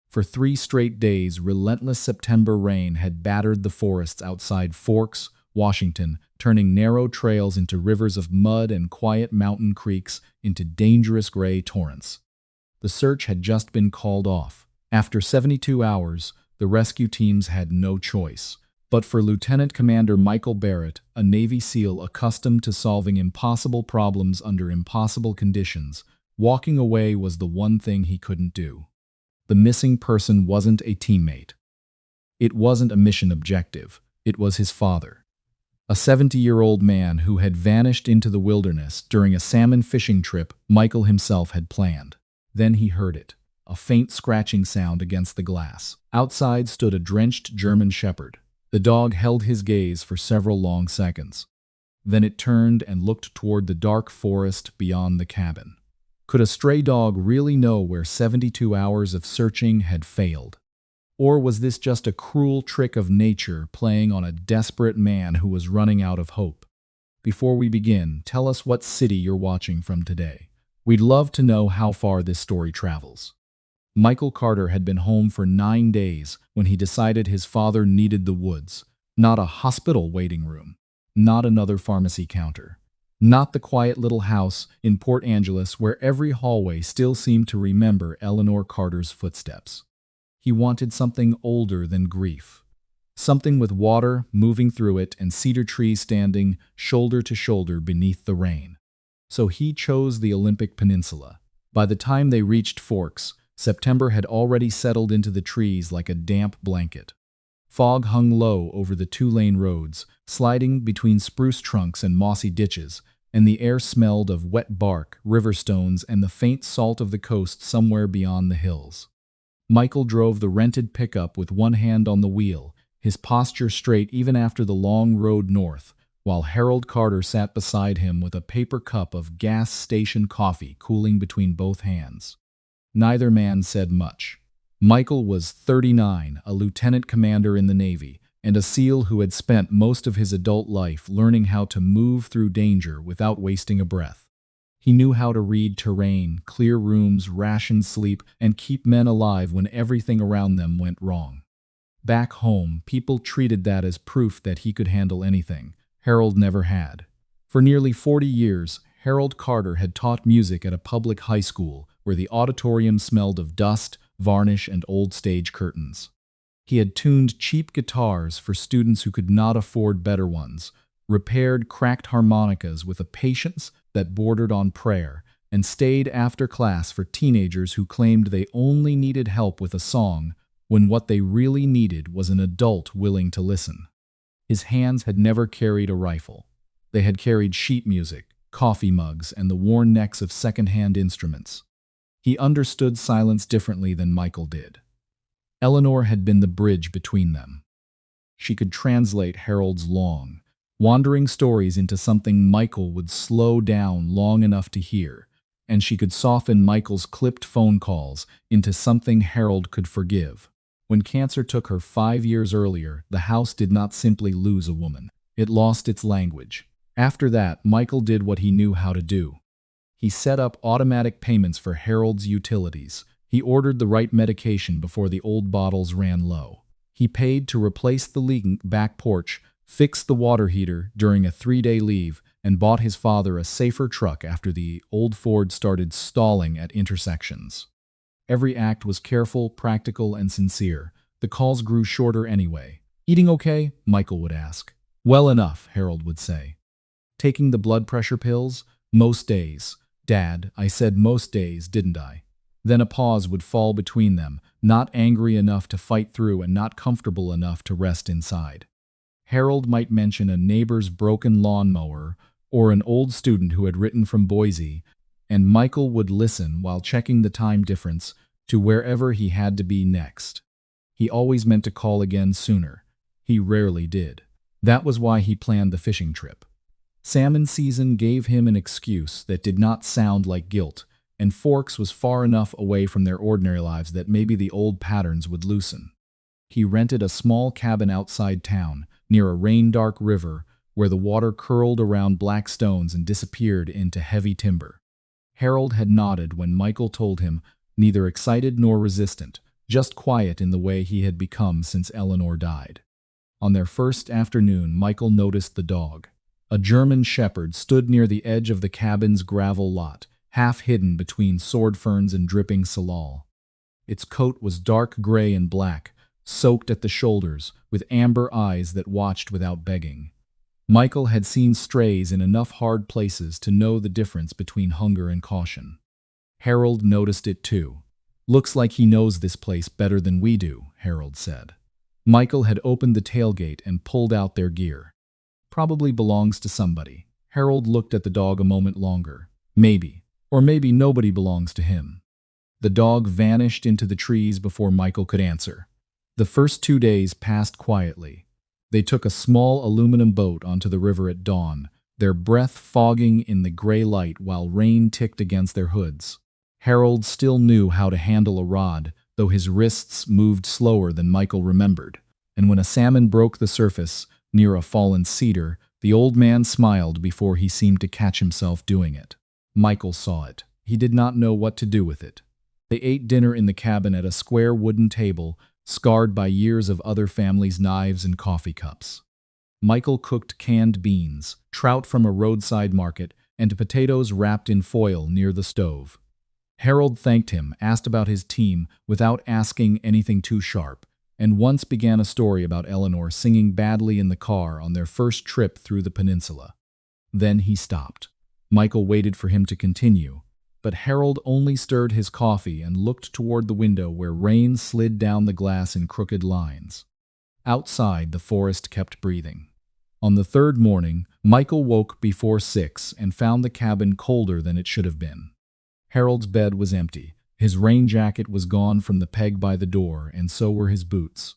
For 3 straight days, relentless September rain had battered the forests outside Forks, Washington, turning narrow trails into rivers of mud and quiet mountain creeks into dangerous gray torrents. The search had just been called off. After 72 hours, the rescue teams had no choice. But for Lieutenant Commander Michael Barrett, a Navy SEAL accustomed to solving impossible problems under impossible conditions, walking away was the one thing he couldn't do. The missing person wasn't a teammate. It wasn't a mission objective. It was his father. A 70-year-old man who had vanished into the wilderness during a salmon fishing trip Michael himself had planned. Then he heard it, a faint scratching sound against the glass. Outside stood a drenched German shepherd. The dog held his gaze for several long seconds. Then it turned and looked toward the dark forest beyond the cabin. Could a stray dog really know where 72 hours of searching had failed? Or was this just a cruel trick of nature playing on a desperate man who was running out of hope? Before we begin, tell us what city you're watching from today. We'd love to know how far this story travels. Michael Carter had been home for 9 days when he decided his father needed the woods, not a hospital waiting room, not another pharmacy counter, not the quiet little house in Port Angeles where every hallway still seemed to remember Eleanor Carter's footsteps. He wanted something older than grief, something with water moving through it and cedar trees standing shoulder to shoulder beneath the rain. So he chose the Olympic Peninsula. By the time they reached Forks, September had already settled into the trees like a damp blanket. Fog hung low over the 2-lane roads, sliding between spruce trunks and mossy ditches, and the air smelled of wet bark, river stones, and the faint salt of the coast somewhere beyond the hills. Michael drove the rented pickup with one hand on the wheel, his posture straight even after the long road north, while Harold Carter sat beside him with a paper cup of gas station coffee cooling between both hands. Neither man said much. Michael was 39, a lieutenant commander in the Navy, and a SEAL who had spent most of his adult life learning how to move through danger without wasting a breath. He knew how to read terrain, clear rooms, ration sleep, and keep men alive when everything around them went wrong. Back home, people treated that as proof that he could handle anything. Harold never had. For nearly 40 years, Harold Carter had taught music at a public high school where the auditorium smelled of dust, varnish, and old stage curtains. He had tuned cheap guitars for students who could not afford better ones, repaired cracked harmonicas with a patience that bordered on prayer, and stayed after class for teenagers who claimed they only needed help with a song when what they really needed was an adult willing to listen. His hands had never carried a rifle. They had carried sheet music, coffee mugs, and the worn necks of second-hand instruments. He understood silence differently than Michael did. Eleanor had been the bridge between them. She could translate Harold's long, wandering stories into something Michael would slow down long enough to hear, and she could soften Michael's clipped phone calls into something Harold could forgive. When cancer took her 5 years earlier, the house did not simply lose a woman. It lost its language. After that, Michael did what he knew how to do. He set up automatic payments for Harold's utilities. He ordered the right medication before the old bottles ran low. He paid to replace the leaking back porch, fixed the water heater during a 3-day leave, and bought his father a safer truck after the old Ford started stalling at intersections. Every act was careful, practical, and sincere. The calls grew shorter anyway. "Eating okay?" Michael would ask. "Well enough," Harold would say. "Taking the blood pressure pills?" "Most days." "Dad, I said most days, didn't I?" Then a pause would fall between them, not angry enough to fight through and not comfortable enough to rest inside. Harold might mention a neighbor's broken lawnmower or an old student who had written from Boise, and Michael would listen while checking the time difference to wherever he had to be next. He always meant to call again sooner. He rarely did. That was why he planned the fishing trip. Salmon season gave him an excuse that did not sound like guilt, and Forks was far enough away from their ordinary lives that maybe the old patterns would loosen. He rented a small cabin outside town, near a rain-dark river, where the water curled around black stones and disappeared into heavy timber. Harold had nodded when Michael told him, neither excited nor resistant, just quiet in the way he had become since Eleanor died. On their first afternoon, Michael noticed the dog. A German shepherd stood near the edge of the cabin's gravel lot, half hidden between sword ferns and dripping salal. Its coat was dark gray and black, soaked at the shoulders, with amber eyes that watched without begging. Michael had seen strays in enough hard places to know the difference between hunger and caution. Harold noticed it too. "Looks like he knows this place better than we do," Harold said. Michael had opened the tailgate and pulled out their gear. "Probably belongs to somebody." Harold looked at the dog a moment longer. Maybe. Or maybe nobody belongs to him. The dog vanished into the trees before Michael could answer. The first 2 days passed quietly. They took a small aluminum boat onto the river at dawn, their breath fogging in the gray light while rain ticked against their hoods. Harold still knew how to handle a rod, though his wrists moved slower than Michael remembered. And when a salmon broke the surface, near a fallen cedar, the old man smiled before he seemed to catch himself doing it. Michael saw it. He did not know what to do with it. They ate dinner in the cabin at a square wooden table, scarred by years of other families' knives and coffee cups. Michael cooked canned beans, trout from a roadside market, and potatoes wrapped in foil near the stove. Harold thanked him, asked about his team without asking anything too sharp, and once began a story about Eleanor singing badly in the car on their first trip through the peninsula. Then he stopped. Michael waited for him to continue, but Harold only stirred his coffee and looked toward the window where rain slid down the glass in crooked lines. Outside, the forest kept breathing. On the third morning, Michael woke before 6 and found the cabin colder than it should have been. Harold's bed was empty. His rain jacket was gone from the peg by the door, and so were his boots.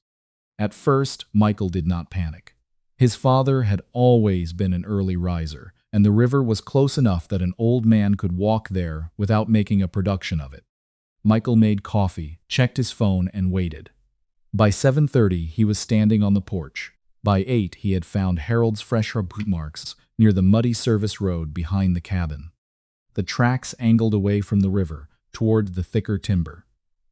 At first, Michael did not panic. His father had always been an early riser, and the river was close enough that an old man could walk there without making a production of it. Michael made coffee, checked his phone, and waited. By 7:30, he was standing on the porch. By 8, he had found Harold's fresh boot marks near the muddy service road behind the cabin. The tracks angled away from the river, toward the thicker timber.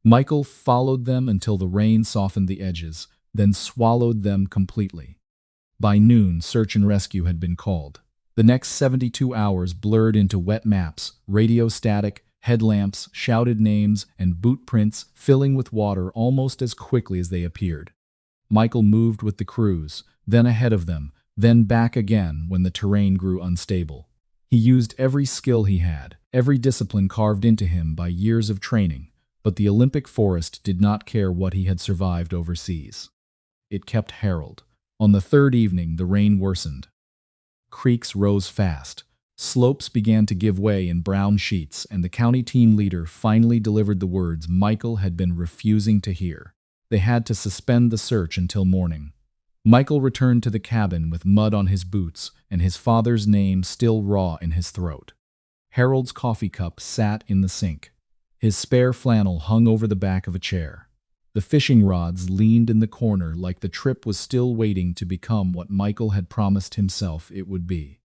Michael followed them until the rain softened the edges, then swallowed them completely. By noon, search and rescue had been called. The next 72 hours blurred into wet maps, radio static, headlamps, shouted names, and boot prints filling with water almost as quickly as they appeared. Michael moved with the crews, then ahead of them, then back again when the terrain grew unstable. He used every skill he had, every discipline carved into him by years of training, but the Olympic forest did not care what he had survived overseas. It kept Harold. On the third evening, the rain worsened. Creeks rose fast. Slopes began to give way in brown sheets, and the county team leader finally delivered the words Michael had been refusing to hear. They had to suspend the search until morning. Michael returned to the cabin with mud on his boots and his father's name still raw in his throat. Harold's coffee cup sat in the sink. His spare flannel hung over the back of a chair. The fishing rods leaned in the corner like the trip was still waiting to become what Michael had promised himself it would be.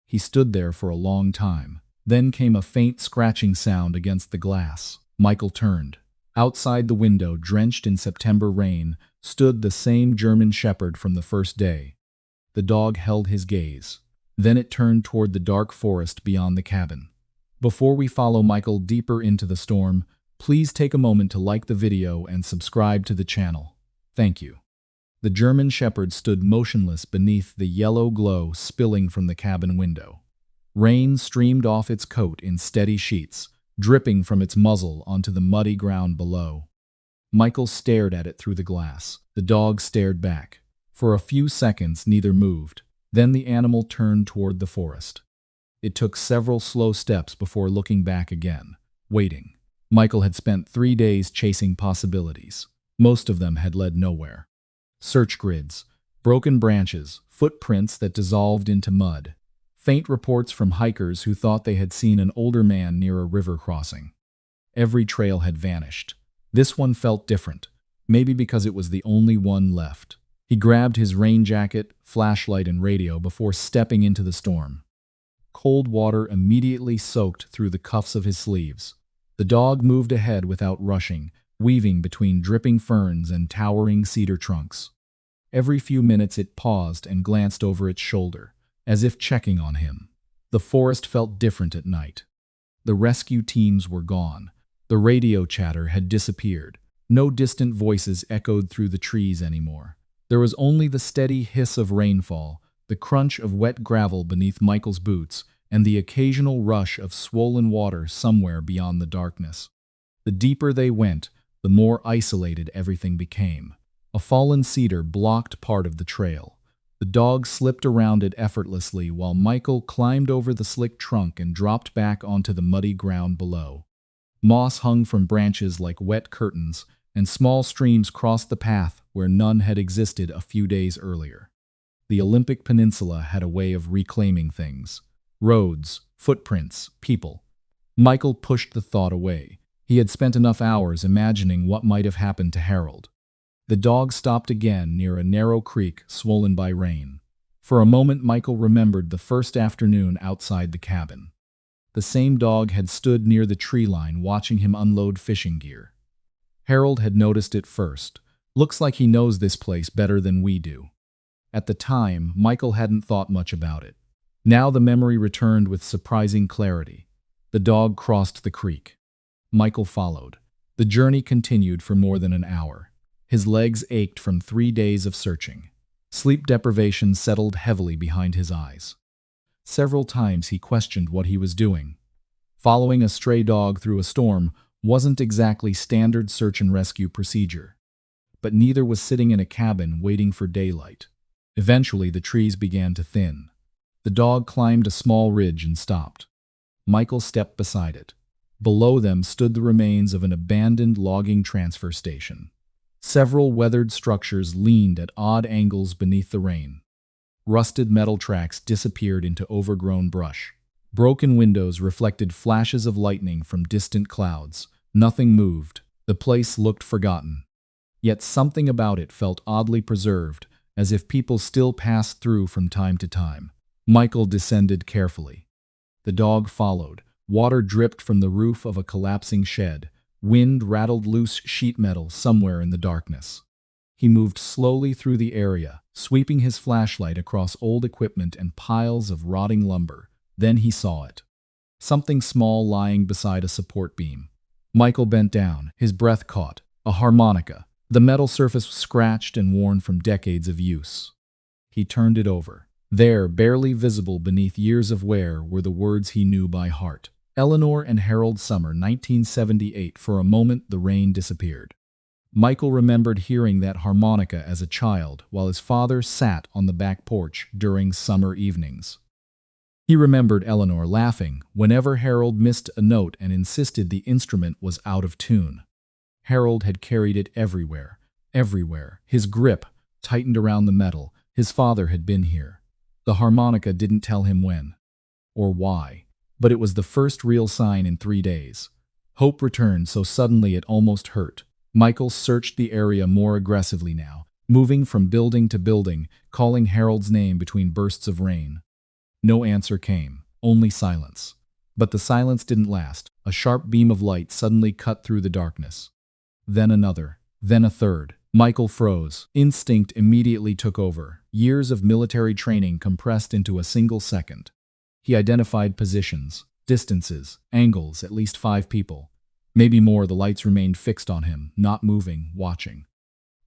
He stood there for a long time. Then came a faint scratching sound against the glass. Michael turned. Outside the window, drenched in September rain, stood the same German shepherd from the first day. The dog held his gaze. Then it turned toward the dark forest beyond the cabin. Before we follow Michael deeper into the storm, please take a moment to like the video and subscribe to the channel. Thank you. The German shepherd stood motionless beneath the yellow glow spilling from the cabin window. Rain streamed off its coat in steady sheets, dripping from its muzzle onto the muddy ground below. Michael stared at it through the glass. The dog stared back. For a few seconds, neither moved. Then the animal turned toward the forest. It took several slow steps before looking back again, waiting. Michael had spent 3 days chasing possibilities. Most of them had led nowhere. Search grids, broken branches, footprints that dissolved into mud. Faint reports from hikers who thought they had seen an older man near a river crossing. Every trail had vanished. This one felt different, maybe because it was the only one left. He grabbed his rain jacket, flashlight, and radio before stepping into the storm. Cold water immediately soaked through the cuffs of his sleeves. The dog moved ahead without rushing, weaving between dripping ferns and towering cedar trunks. Every few minutes it paused and glanced over its shoulder, as if checking on him. The forest felt different at night. The rescue teams were gone. The radio chatter had disappeared. No distant voices echoed through the trees anymore. There was only the steady hiss of rainfall, the crunch of wet gravel beneath Michael's boots, and the occasional rush of swollen water somewhere beyond the darkness. The deeper they went, the more isolated everything became. A fallen cedar blocked part of the trail. The dog slipped around it effortlessly while Michael climbed over the slick trunk and dropped back onto the muddy ground below. Moss hung from branches like wet curtains, and small streams crossed the path where none had existed a few days earlier. The Olympic Peninsula had a way of reclaiming things. Roads, footprints, people. Michael pushed the thought away. He had spent enough hours imagining what might have happened to Harold. The dog stopped again near a narrow creek swollen by rain. For a moment Michael remembered the first afternoon outside the cabin. The same dog had stood near the tree line watching him unload fishing gear. Harold had noticed it first. Looks like he knows this place better than we do. At the time, Michael hadn't thought much about it. Now the memory returned with surprising clarity. The dog crossed the creek. Michael followed. The journey continued for more than an hour. His legs ached from 3 days of searching. Sleep deprivation settled heavily behind his eyes. Several times he questioned what he was doing. Following a stray dog through a storm wasn't exactly standard search and rescue procedure. But neither was sitting in a cabin waiting for daylight. Eventually the trees began to thin. The dog climbed a small ridge and stopped. Michael stepped beside it. Below them stood the remains of an abandoned logging transfer station. Several weathered structures leaned at odd angles beneath the rain. Rusted metal tracks disappeared into overgrown brush. Broken windows reflected flashes of lightning from distant clouds. Nothing moved. The place looked forgotten. Yet something about it felt oddly preserved, as if people still passed through from time to time. Michael descended carefully. The dog followed. Water dripped from the roof of a collapsing shed. Wind rattled loose sheet metal somewhere in the darkness. He moved slowly through the area, sweeping his flashlight across old equipment and piles of rotting lumber. Then he saw it. Something small lying beside a support beam. Michael bent down, his breath caught. A harmonica. The metal surface was scratched and worn from decades of use. He turned it over. There, barely visible beneath years of wear, were the words he knew by heart. Eleanor and Harold Summer, 1978. For a moment, the rain disappeared. Michael remembered hearing that harmonica as a child while his father sat on the back porch during summer evenings. He remembered Eleanor laughing whenever Harold missed a note and insisted the instrument was out of tune. Harold had carried it everywhere, everywhere. His grip tightened around the metal. His father had been here. The harmonica didn't tell him when or why, but it was the first real sign in 3 days. Hope returned so suddenly it almost hurt. Michael searched the area more aggressively now, moving from building to building, calling Harold's name between bursts of rain. No answer came, only silence. But the silence didn't last. A sharp beam of light suddenly cut through the darkness. Then another, then a third. Michael froze. Instinct immediately took over. Years of military training compressed into a single second. He identified positions, distances, angles, at least 5 people. Maybe more. The lights remained fixed on him, not moving, watching.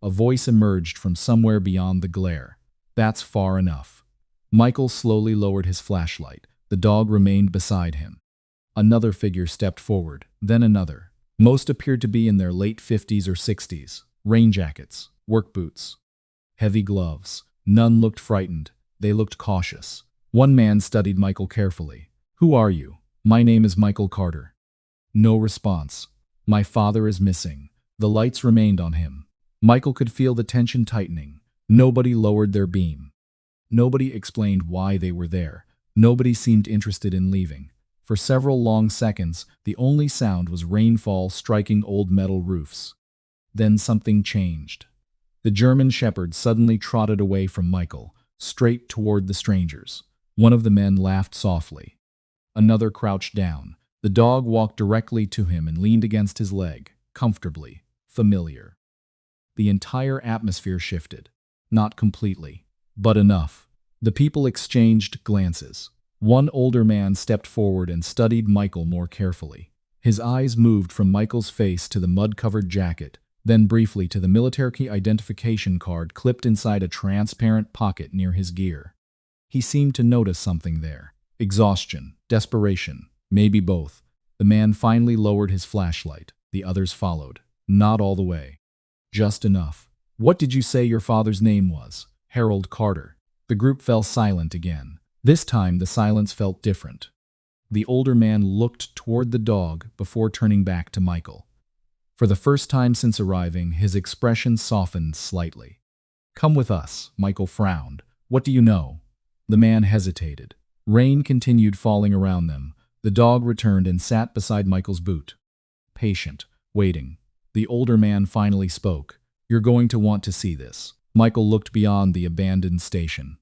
A voice emerged from somewhere beyond the glare. That's far enough. Michael slowly lowered his flashlight. The dog remained beside him. Another figure stepped forward, then another. Most appeared to be in their late 50s or 60s. Rain jackets, work boots, heavy gloves. None looked frightened. They looked cautious. One man studied Michael carefully. "Who are you?" "My name is Michael Carter." No response. "My father is missing." The lights remained on him. Michael could feel the tension tightening. Nobody lowered their beam. Nobody explained why they were there. Nobody seemed interested in leaving. For several long seconds, the only sound was rainfall striking old metal roofs. Then something changed. The German shepherd suddenly trotted away from Michael, straight toward the strangers. One of the men laughed softly. Another crouched down. The dog walked directly to him and leaned against his leg, comfortably, familiar. The entire atmosphere shifted. Not completely, but enough. The people exchanged glances. One older man stepped forward and studied Michael more carefully. His eyes moved from Michael's face to the mud-covered jacket, then briefly to the military identification card clipped inside a transparent pocket near his gear. He seemed to notice something there. Exhaustion, desperation, maybe both. The man finally lowered his flashlight. The others followed. Not all the way. Just enough. "What did you say your father's name was?" "Harold Carter." The group fell silent again. This time the silence felt different. The older man looked toward the dog before turning back to Michael. For the first time since arriving, his expression softened slightly. "Come with us," Michael frowned. "What do you know?" The man hesitated. Rain continued falling around them. The dog returned and sat beside Michael's boot. Patient, waiting. The older man finally spoke. "You're going to want to see this." Michael looked beyond the abandoned station.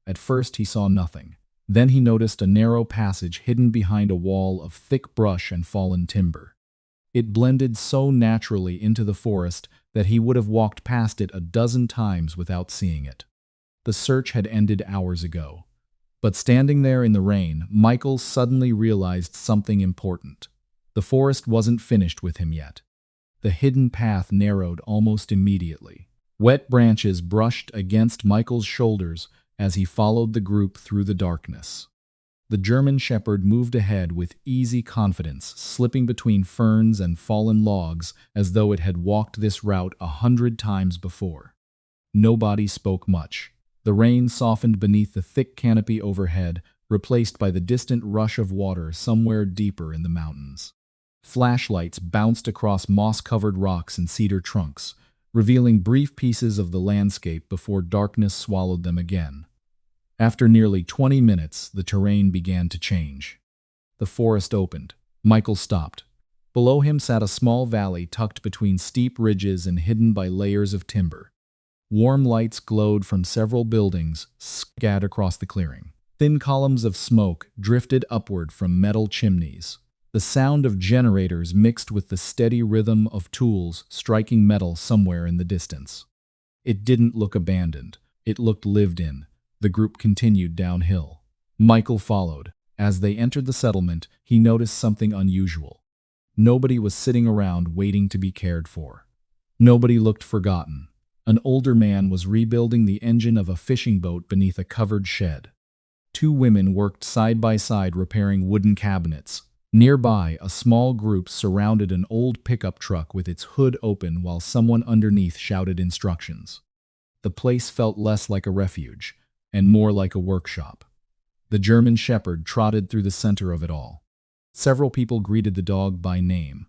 At first he saw nothing. Then he noticed a narrow passage hidden behind a wall of thick brush and fallen timber. It blended so naturally into the forest that he would have walked past it a dozen times without seeing it. The search had ended hours ago. But standing there in the rain, Michael suddenly realized something important. The forest wasn't finished with him yet. The hidden path narrowed almost immediately. Wet branches brushed against Michael's shoulders as he followed the group through the darkness. The German shepherd moved ahead with easy confidence, slipping between ferns and fallen logs as though it had walked this route 100 times before. Nobody spoke much. The rain softened beneath the thick canopy overhead, replaced by the distant rush of water somewhere deeper in the mountains. Flashlights bounced across moss-covered rocks and cedar trunks, revealing brief pieces of the landscape before darkness swallowed them again. After nearly 20 minutes, the terrain began to change. The forest opened. Michael stopped. Below him sat a small valley tucked between steep ridges and hidden by layers of timber. Warm lights glowed from several buildings scattered across the clearing. Thin columns of smoke drifted upward from metal chimneys. The sound of generators mixed with the steady rhythm of tools striking metal somewhere in the distance. It didn't look abandoned. It looked lived in. The group continued downhill. Michael followed. As they entered the settlement, he noticed something unusual. Nobody was sitting around waiting to be cared for. Nobody looked forgotten. An older man was rebuilding the engine of a fishing boat beneath a covered shed. Two women worked side by side repairing wooden cabinets. Nearby, a small group surrounded an old pickup truck with its hood open while someone underneath shouted instructions. The place felt less like a refuge and more like a workshop. The German shepherd trotted through the center of it all. Several people greeted the dog by name,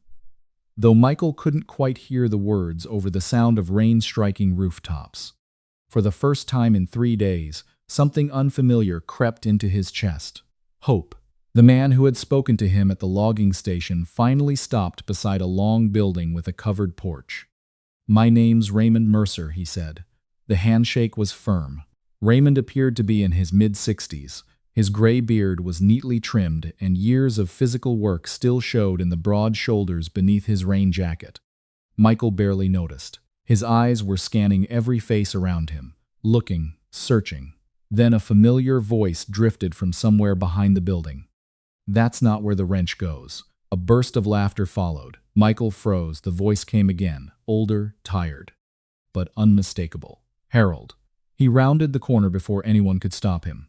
though Michael couldn't quite hear the words over the sound of rain striking rooftops. For the first time in 3 days, something unfamiliar crept into his chest. Hope. The man who had spoken to him at the logging station finally stopped beside a long building with a covered porch. "My name's Raymond Mercer," he said. The handshake was firm. Raymond appeared to be in his mid-60s. His gray beard was neatly trimmed, and years of physical work still showed in the broad shoulders beneath his rain jacket. Michael barely noticed. His eyes were scanning every face around him, looking, searching. Then a familiar voice drifted from somewhere behind the building. "That's not where the wrench goes." A burst of laughter followed. Michael froze. The voice came again, older, tired, but unmistakable. "Harold." He rounded the corner before anyone could stop him.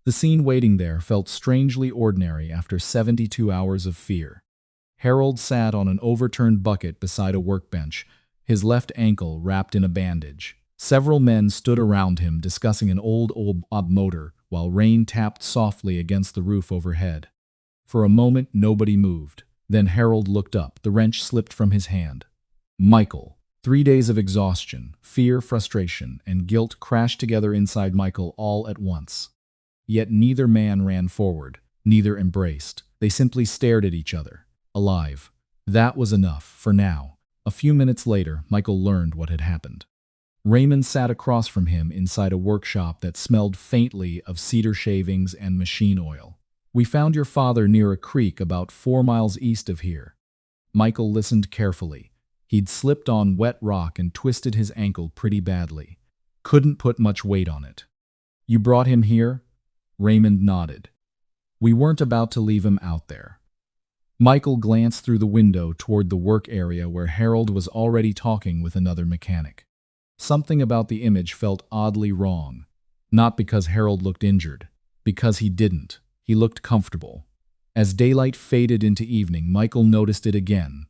The scene waiting there felt strangely ordinary after 72 hours of fear. Harold sat on an overturned bucket beside a workbench, his left ankle wrapped in a bandage. Several men stood around him discussing an old motor while rain tapped softly against the roof overhead. For a moment, nobody moved. Then Harold looked up. The wrench slipped from his hand. Michael. 3 days of exhaustion, fear, frustration, and guilt crashed together inside Michael all at once. Yet neither man ran forward, neither embraced. They simply stared at each other, alive. That was enough, for now. A few minutes later, Michael learned what had happened. Raymond sat across from him inside a workshop that smelled faintly of cedar shavings and machine oil. "We found your father near a creek about 4 miles east of here." Michael listened carefully. He'd slipped on wet rock and twisted his ankle pretty badly. Couldn't put much weight on it. You brought him here? Raymond nodded. We weren't about to leave him out there. Michael glanced through the window toward the work area where Harold was already talking with another mechanic. Something about the image felt oddly wrong. Not because Harold looked injured. Because he didn't. He looked comfortable. As daylight faded into evening, Michael noticed it again.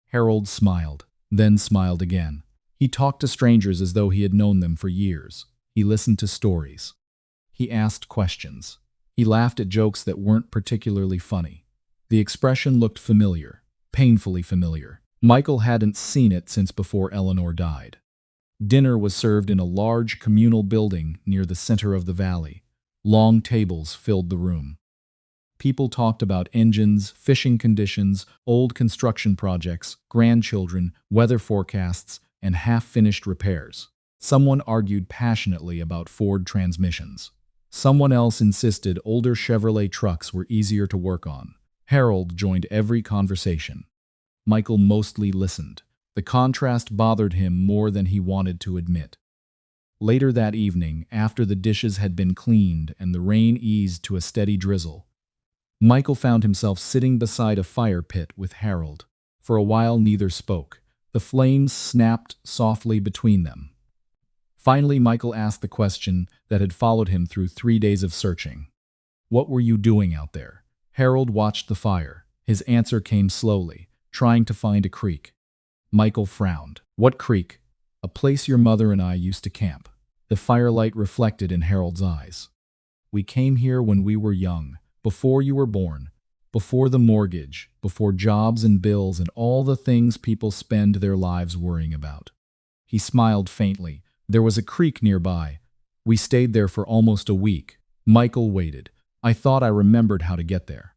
Harold smiled, then smiled again. He talked to strangers as though he had known them for years. He listened to stories. He asked questions. He laughed at jokes that weren't particularly funny. The expression looked familiar, painfully familiar. Michael hadn't seen it since before Eleanor died. Dinner was served in a large communal building near the center of the valley. Long tables filled the room. People talked about engines, fishing conditions, old construction projects, grandchildren, weather forecasts, and half-finished repairs. Someone argued passionately about Ford transmissions. Someone else insisted older Chevrolet trucks were easier to work on. Harold joined every conversation. Michael mostly listened. The contrast bothered him more than he wanted to admit. Later that evening, after the dishes had been cleaned and the rain eased to a steady drizzle, Michael found himself sitting beside a fire pit with Harold. For a while neither spoke. The flames snapped softly between them. Finally, Michael asked the question that had followed him through 3 days of searching. What were you doing out there? Harold watched the fire. His answer came slowly, trying to find a creek. Michael frowned. What creek? A place your mother and I used to camp. The firelight reflected in Harold's eyes. We came here when we were young, before you were born, before the mortgage, before jobs and bills and all the things people spend their lives worrying about. He smiled faintly. There was a creek nearby. We stayed there for almost a week. Michael waited. I thought I remembered how to get there.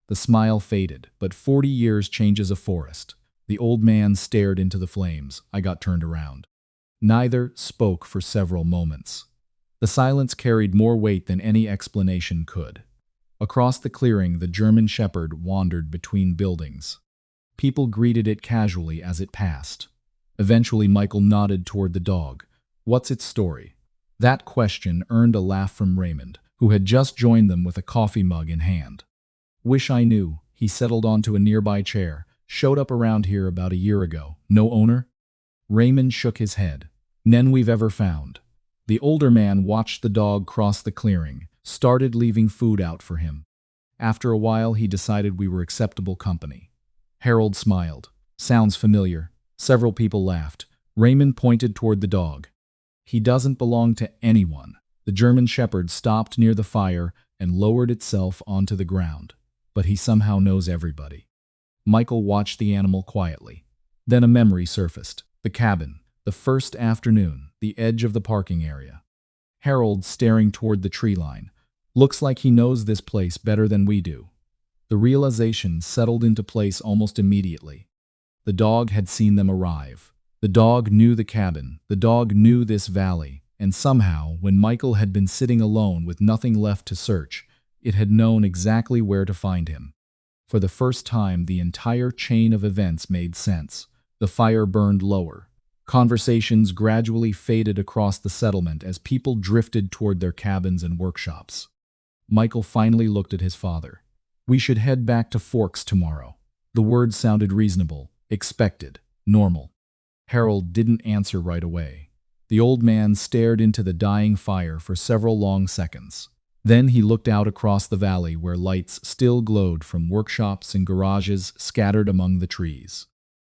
The smile faded, but 40 years changes a forest. The old man stared into the flames. I got turned around. Neither spoke for several moments. The silence carried more weight than any explanation could. Across the clearing, the German Shepherd wandered between buildings. People greeted it casually as it passed. Eventually, Michael nodded toward the dog. What's its story? That question earned a laugh from Raymond, who had just joined them with a coffee mug in hand. Wish I knew. He settled onto a nearby chair. Showed up around here about a year ago. No owner? Raymond shook his head. None we've ever found. The older man watched the dog cross the clearing, started leaving food out for him. After a while, he decided we were acceptable company. Harold smiled. Sounds familiar. Several people laughed. Raymond pointed toward the dog. He doesn't belong to anyone. The German Shepherd stopped near the fire and lowered itself onto the ground. But he somehow knows everybody. Michael watched the animal quietly. Then a memory surfaced. The cabin. The first afternoon. The edge of the parking area. Harold staring toward the tree line. Looks like he knows this place better than we do. The realization settled into place almost immediately. The dog had seen them arrive. The dog knew the cabin. The dog knew this valley. And somehow, when Michael had been sitting alone with nothing left to search, it had known exactly where to find him. For the first time, the entire chain of events made sense. The fire burned lower. Conversations gradually faded across the settlement as people drifted toward their cabins and workshops. Michael finally looked at his father. We should head back to Forks tomorrow. The words sounded reasonable, expected, normal. Harold didn't answer right away. The old man stared into the dying fire for several long seconds. Then he looked out across the valley where lights still glowed from workshops and garages scattered among the trees.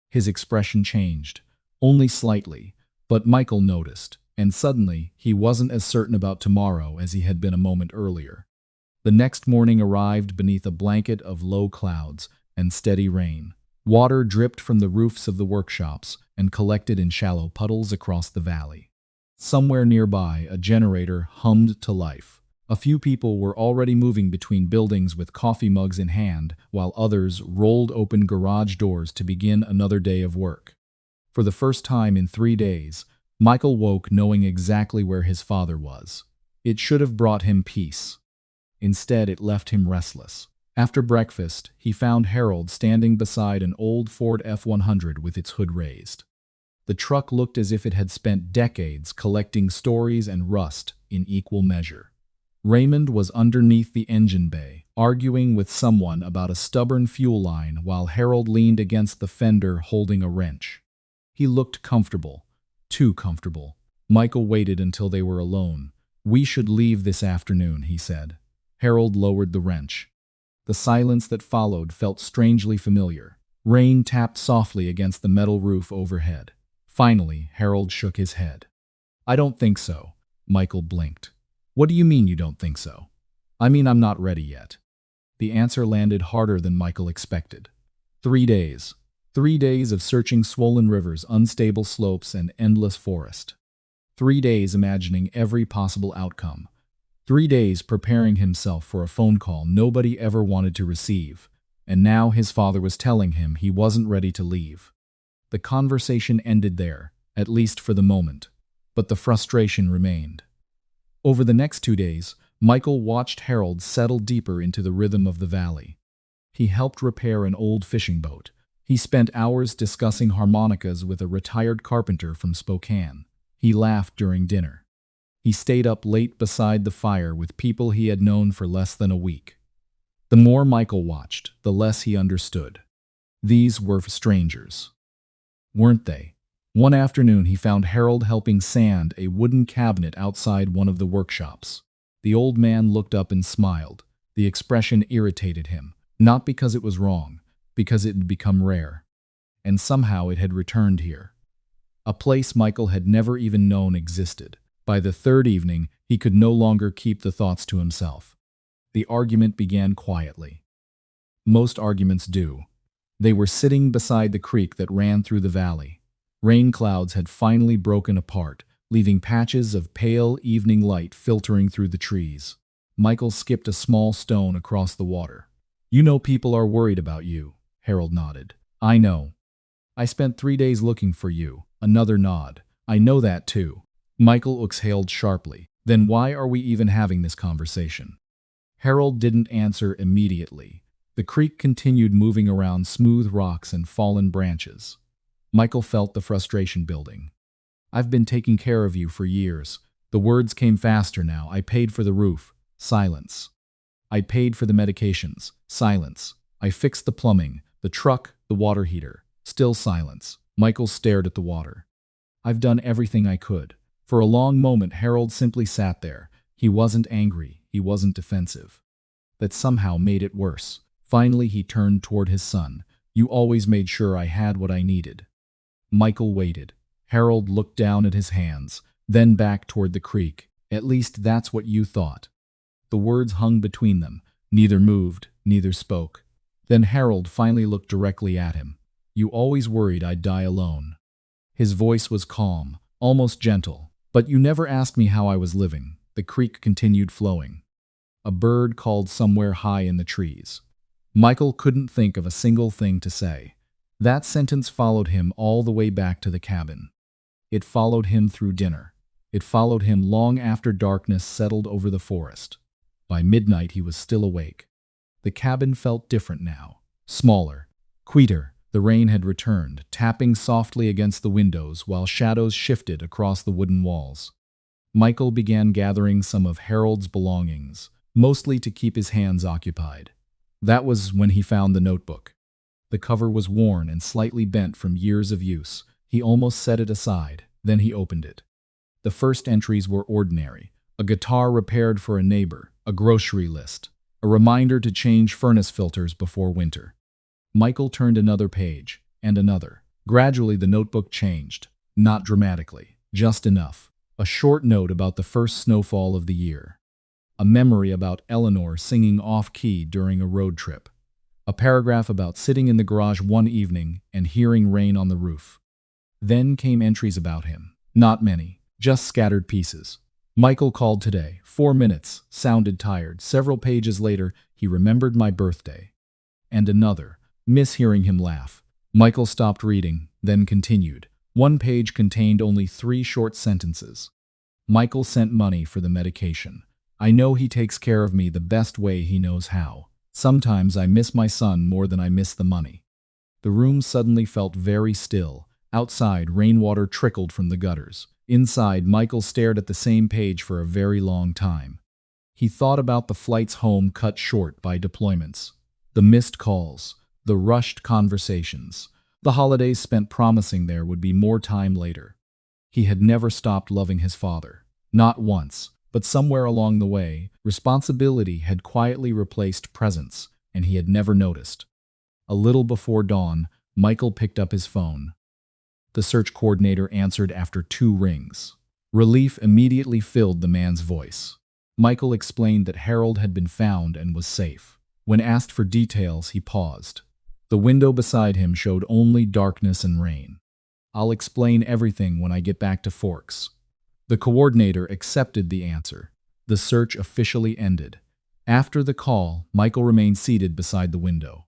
His expression changed, only slightly, but Michael noticed, and suddenly he wasn't as certain about tomorrow as he had been a moment earlier. The next morning arrived beneath a blanket of low clouds and steady rain. Water dripped from the roofs of the workshops and collected in shallow puddles across the valley. Somewhere nearby, a generator hummed to life. A few people were already moving between buildings with coffee mugs in hand, while others rolled open garage doors to begin another day of work. For the first time in 3 days, Michael woke knowing exactly where his father was. It should have brought him peace. Instead, it left him restless. After breakfast, he found Harold standing beside an old Ford F-100 with its hood raised. The truck looked as if it had spent decades collecting stories and rust in equal measure. Raymond was underneath the engine bay, arguing with someone about a stubborn fuel line while Harold leaned against the fender holding a wrench. He looked comfortable, too comfortable. Michael waited until they were alone. "We should leave this afternoon," he said. Harold lowered the wrench. The silence that followed felt strangely familiar. Rain tapped softly against the metal roof overhead. Finally, Harold shook his head. "I don't think so." Michael blinked. "What do you mean you don't think so?" "I mean I'm not ready yet." The answer landed harder than Michael expected. 3 days. 3 days of searching swollen rivers, unstable slopes, and endless forest. 3 days imagining every possible outcome. 3 days preparing himself for a phone call nobody ever wanted to receive. And now his father was telling him he wasn't ready to leave. The conversation ended there, at least for the moment. But the frustration remained. Over the next 2 days, Michael watched Harold settle deeper into the rhythm of the valley. He helped repair an old fishing boat. He spent hours discussing harmonicas with a retired carpenter from Spokane. He laughed during dinner. He stayed up late beside the fire with people he had known for less than a week. The more Michael watched, the less he understood. These were strangers, weren't they? One afternoon he found Harold helping sand a wooden cabinet outside one of the workshops. The old man looked up and smiled. The expression irritated him, not because it was wrong, because it had become rare. And somehow it had returned here. A place Michael had never even known existed. By the third evening, he could no longer keep the thoughts to himself. The argument began quietly. Most arguments do. They were sitting beside the creek that ran through the valley. Rain clouds had finally broken apart, leaving patches of pale evening light filtering through the trees. Michael skipped a small stone across the water. "You know people are worried about you," Harold nodded. "I know. I spent 3 days looking for you." Another nod. "I know that too." Michael exhaled sharply. "Then why are we even having this conversation?" Harold didn't answer immediately. The creek continued moving around smooth rocks and fallen branches. Michael felt the frustration building. "I've been taking care of you for years." The words came faster now. "I paid for the roof." Silence. "I paid for the medications." Silence. "I fixed the plumbing, the truck, the water heater." Still silence. Michael stared at the water. "I've done everything I could." For a long moment, Harold simply sat there. He wasn't angry. He wasn't defensive. That somehow made it worse. Finally, he turned toward his son. "You always made sure I had what I needed." Michael waited. Harold looked down at his hands, then back toward the creek. "At least that's what you thought." The words hung between them. Neither moved, neither spoke. Then Harold finally looked directly at him. "You always worried I'd die alone." His voice was calm, almost gentle. "But you never asked me how I was living." The creek continued flowing. A bird called somewhere high in the trees. Michael couldn't think of a single thing to say. That sentence followed him all the way back to the cabin. It followed him through dinner. It followed him long after darkness settled over the forest. By midnight he was still awake. The cabin felt different now. Smaller, quieter. The rain had returned, tapping softly against the windows while shadows shifted across the wooden walls. Michael began gathering some of Harold's belongings, mostly to keep his hands occupied. That was when he found the notebook. The cover was worn and slightly bent from years of use. He almost set it aside, then he opened it. The first entries were ordinary. A guitar repaired for a neighbor, a grocery list, a reminder to change furnace filters before winter. Michael turned another page, and another. Gradually the notebook changed. Not dramatically, just enough. A short note about the first snowfall of the year. A memory about Eleanor singing off-key during a road trip. A paragraph about sitting in the garage one evening and hearing rain on the roof. Then came entries about him. Not many, just scattered pieces. "Michael called today. 4 minutes. Sounded tired." Several pages later, "He remembered my birthday." And another. "Miss hearing him laugh." Michael stopped reading, then continued. One page contained only 3 short sentences. "Michael sent money for the medication. I know he takes care of me the best way he knows how." Sometimes I miss my son more than I miss the money." The room suddenly felt very still. Outside, rainwater trickled from the gutters. Inside, Michael stared at the same page for a very long time. He thought about the flights home cut short by deployments, the missed calls, the rushed conversations, the holidays spent promising there would be more time later. He had never stopped loving his father. Not once, but somewhere along the way, responsibility had quietly replaced presence, and he had never noticed. A little before dawn, Michael picked up his phone. The search coordinator answered after 2 rings. Relief immediately filled the man's voice. Michael explained that Harold had been found and was safe. When asked for details, he paused. The window beside him showed only darkness and rain. "I'll explain everything when I get back to Forks." The coordinator accepted the answer. The search officially ended. After the call, Michael remained seated beside the window.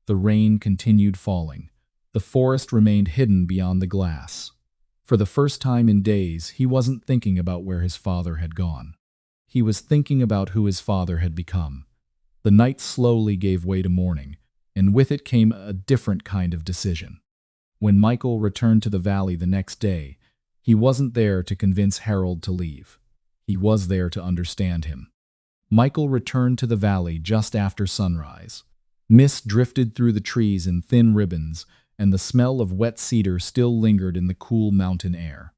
The rain continued falling. The forest remained hidden beyond the glass. For the first time in days, he wasn't thinking about where his father had gone. He was thinking about who his father had become. The night slowly gave way to morning, and with it came a different kind of decision. When Michael returned to the valley the next day, he wasn't there to convince Harold to leave. He was there to understand him. Michael returned to the valley just after sunrise. Mist drifted through the trees in thin ribbons, and the smell of wet cedar still lingered in the cool mountain air.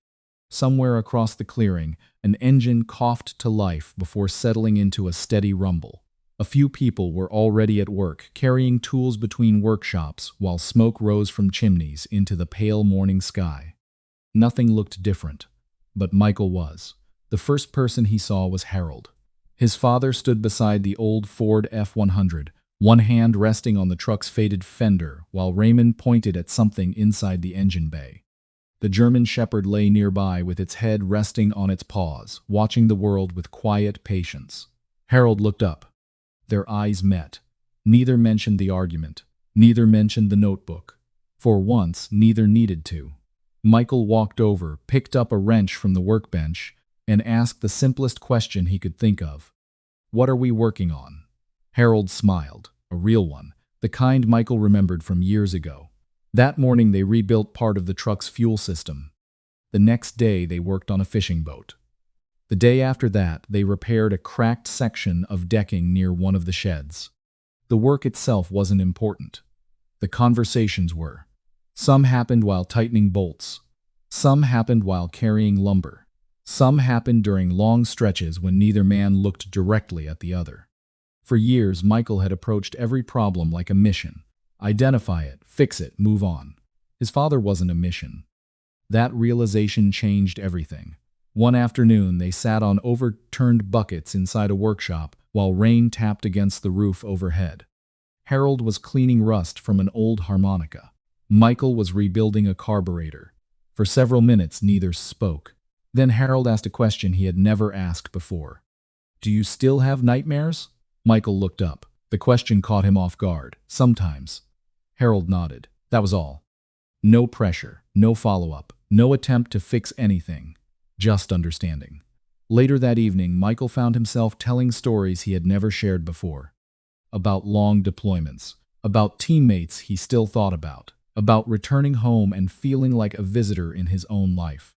Somewhere across the clearing, an engine coughed to life before settling into a steady rumble. A few people were already at work, carrying tools between workshops while smoke rose from chimneys into the pale morning sky. Nothing looked different, but Michael was. The first person he saw was Harold. His father stood beside the old Ford F-100, one hand resting on the truck's faded fender, while Raymond pointed at something inside the engine bay. The German Shepherd lay nearby with its head resting on its paws, watching the world with quiet patience. Harold looked up. Their eyes met. Neither mentioned the argument. Neither mentioned the notebook. For once, neither needed to. Michael walked over, picked up a wrench from the workbench, and asked the simplest question he could think of. "What are we working on?" Harold smiled, a real one, the kind Michael remembered from years ago. That morning they rebuilt part of the truck's fuel system. The next day they worked on a fishing boat. The day after that, they repaired a cracked section of decking near one of the sheds. The work itself wasn't important. The conversations were. Some happened while tightening bolts. Some happened while carrying lumber. Some happened during long stretches when neither man looked directly at the other. For years, Michael had approached every problem like a mission. Identify it, fix it, move on. His father wasn't a mission. That realization changed everything. One afternoon, they sat on overturned buckets inside a workshop while rain tapped against the roof overhead. Harold was cleaning rust from an old harmonica. Michael was rebuilding a carburetor. For several minutes, neither spoke. Then Harold asked a question he had never asked before. "Do you still have nightmares?" Michael looked up. The question caught him off guard. "Sometimes." Harold nodded. That was all. No pressure, no follow-up, no attempt to fix anything. Just understanding. Later that evening, Michael found himself telling stories he had never shared before. About long deployments. About teammates he still thought about returning home and feeling like a visitor in his own life.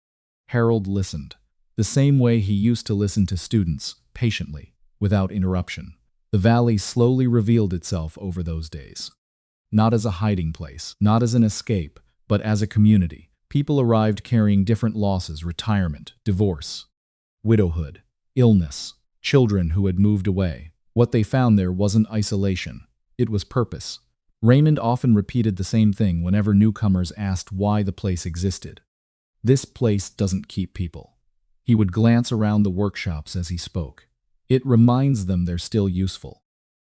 Harold listened, the same way he used to listen to students, patiently, without interruption. The valley slowly revealed itself over those days. Not as a hiding place, not as an escape, but as a community. People arrived carrying different losses: retirement, divorce, widowhood, illness, children who had moved away. What they found there wasn't isolation, it was purpose. Raymond often repeated the same thing whenever newcomers asked why the place existed. "This place doesn't keep people." He would glance around the workshops as he spoke. "It reminds them they're still useful."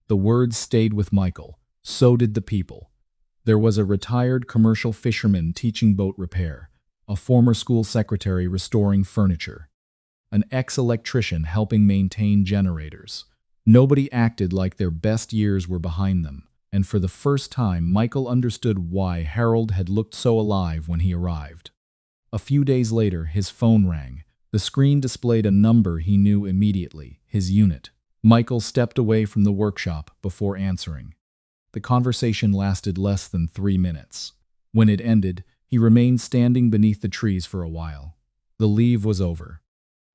The words stayed with Michael. So did the people. There was a retired commercial fisherman teaching boat repair, a former school secretary restoring furniture, an ex-electrician helping maintain generators. Nobody acted like their best years were behind them, and for the first time Michael understood why Harold had looked so alive when he arrived. A few days later, his phone rang. The screen displayed a number he knew immediately: his unit. Michael stepped away from the workshop before answering. The conversation lasted less than 3 minutes. When it ended, he remained standing beneath the trees for a while. The leave was over.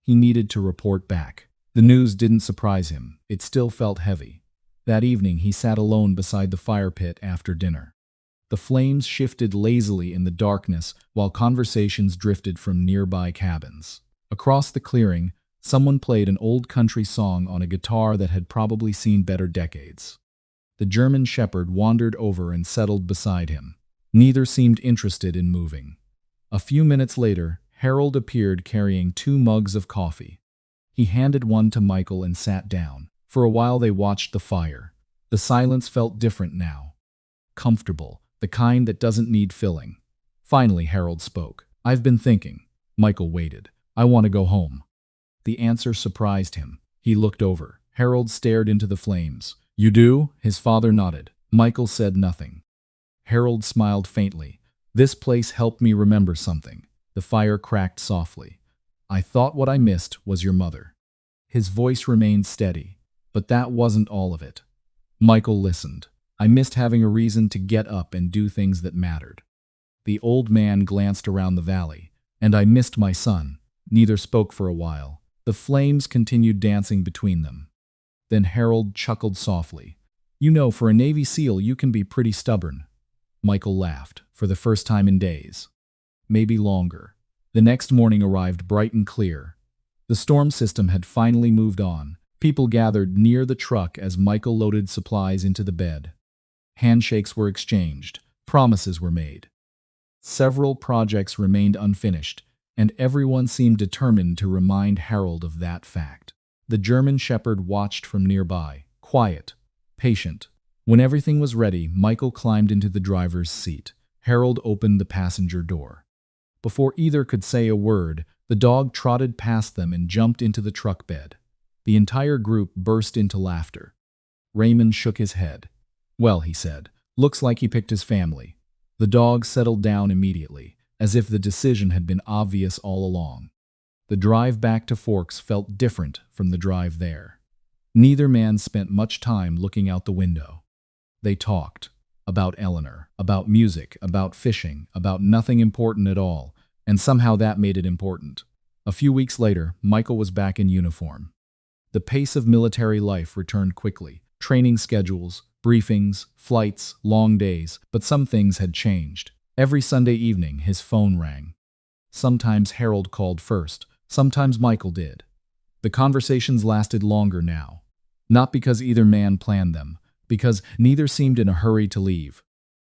He needed to report back. The news didn't surprise him. It still felt heavy. That evening, he sat alone beside the fire pit after dinner. The flames shifted lazily in the darkness while conversations drifted from nearby cabins. Across the clearing, someone played an old country song on a guitar that had probably seen better decades. The German shepherd wandered over and settled beside him. Neither seemed interested in moving. A few minutes later, Harold appeared carrying 2 mugs of coffee. He handed one to Michael and sat down. For a while they watched the fire. The silence felt different now. Comfortable, the kind that doesn't need filling. Finally, Harold spoke. "I've been thinking." Michael waited. "I want to go home." The answer surprised him. He looked over. Harold stared into the flames. "You do?" His father nodded. Michael said nothing. Harold smiled faintly. "This place helped me remember something." The fire cracked softly. "I thought what I missed was your mother." His voice remained steady, but that wasn't all of it. Michael listened. "I missed having a reason to get up and do things that mattered." The old man glanced around the valley. "And I missed my son." Neither spoke for a while. The flames continued dancing between them. Then Harold chuckled softly. "You know, for a Navy SEAL, you can be pretty stubborn." Michael laughed, for the first time in days. Maybe longer. The next morning arrived bright and clear. The storm system had finally moved on. People gathered near the truck as Michael loaded supplies into the bed. Handshakes were exchanged. Promises were made. Several projects remained unfinished, and everyone seemed determined to remind Harold of that fact. The German shepherd watched from nearby, quiet, patient. When everything was ready, Michael climbed into the driver's seat. Harold opened the passenger door. Before either could say a word, the dog trotted past them and jumped into the truck bed. The entire group burst into laughter. Raymond shook his head. "Well," he said, "looks like he picked his family." The dog settled down immediately, as if the decision had been obvious all along. The drive back to Forks felt different from the drive there. Neither man spent much time looking out the window. They talked about Eleanor, about music, about fishing, about nothing important at all, and somehow that made it important. A few weeks later, Michael was back in uniform. The pace of military life returned quickly. Training schedules, briefings, flights, long days, but some things had changed. Every Sunday evening, his phone rang. Sometimes Harold called first, sometimes Michael did. The conversations lasted longer now. Not because either man planned them, because neither seemed in a hurry to leave.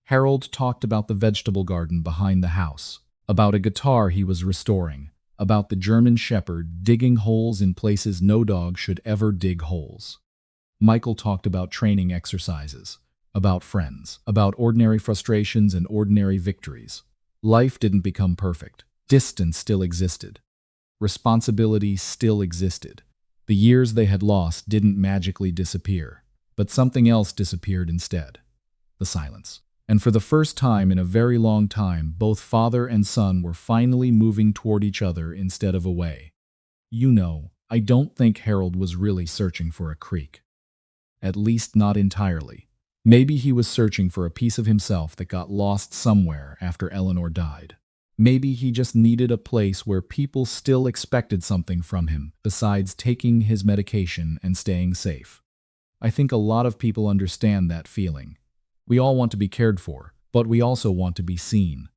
Harold talked about the vegetable garden behind the house, about a guitar he was restoring, about the German shepherd digging holes in places no dog should ever dig holes. Michael talked about training exercises, about friends, about ordinary frustrations and ordinary victories. Life didn't become perfect. Distance still existed. Responsibility still existed. The years they had lost didn't magically disappear, but something else disappeared instead. The silence. And for the first time in a very long time, both father and son were finally moving toward each other instead of away. You know, I don't think Harold was really searching for a creek. At least not entirely. Maybe he was searching for a piece of himself that got lost somewhere after Eleanor died. Maybe he just needed a place where people still expected something from him besides taking his medication and staying safe. I think a lot of people understand that feeling. We all want to be cared for, but we also want to be seen.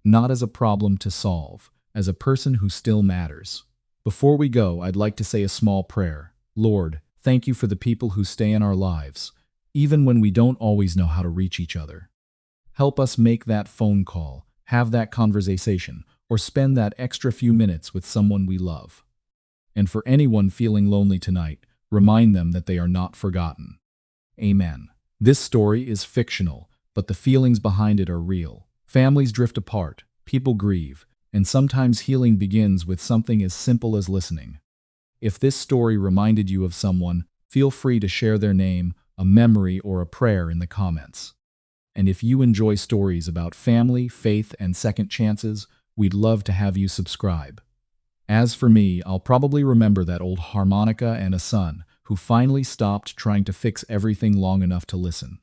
Not as a problem to solve, as a person who still matters. Before we go, I'd like to say a small prayer. Lord, thank you for the people who stay in our lives, even when we don't always know how to reach each other. Help us make that phone call, have that conversation, or spend that extra few minutes with someone we love. And for anyone feeling lonely tonight, remind them that they are not forgotten. Amen. This story is fictional, but the feelings behind it are real. Families drift apart, people grieve, and sometimes healing begins with something as simple as listening. If this story reminded you of someone, feel free to share their name, a memory, or a prayer in the comments. And if you enjoy stories about family, faith, and second chances, we'd love to have you subscribe. As for me, I'll probably remember that old harmonica and a son who finally stopped trying to fix everything long enough to listen.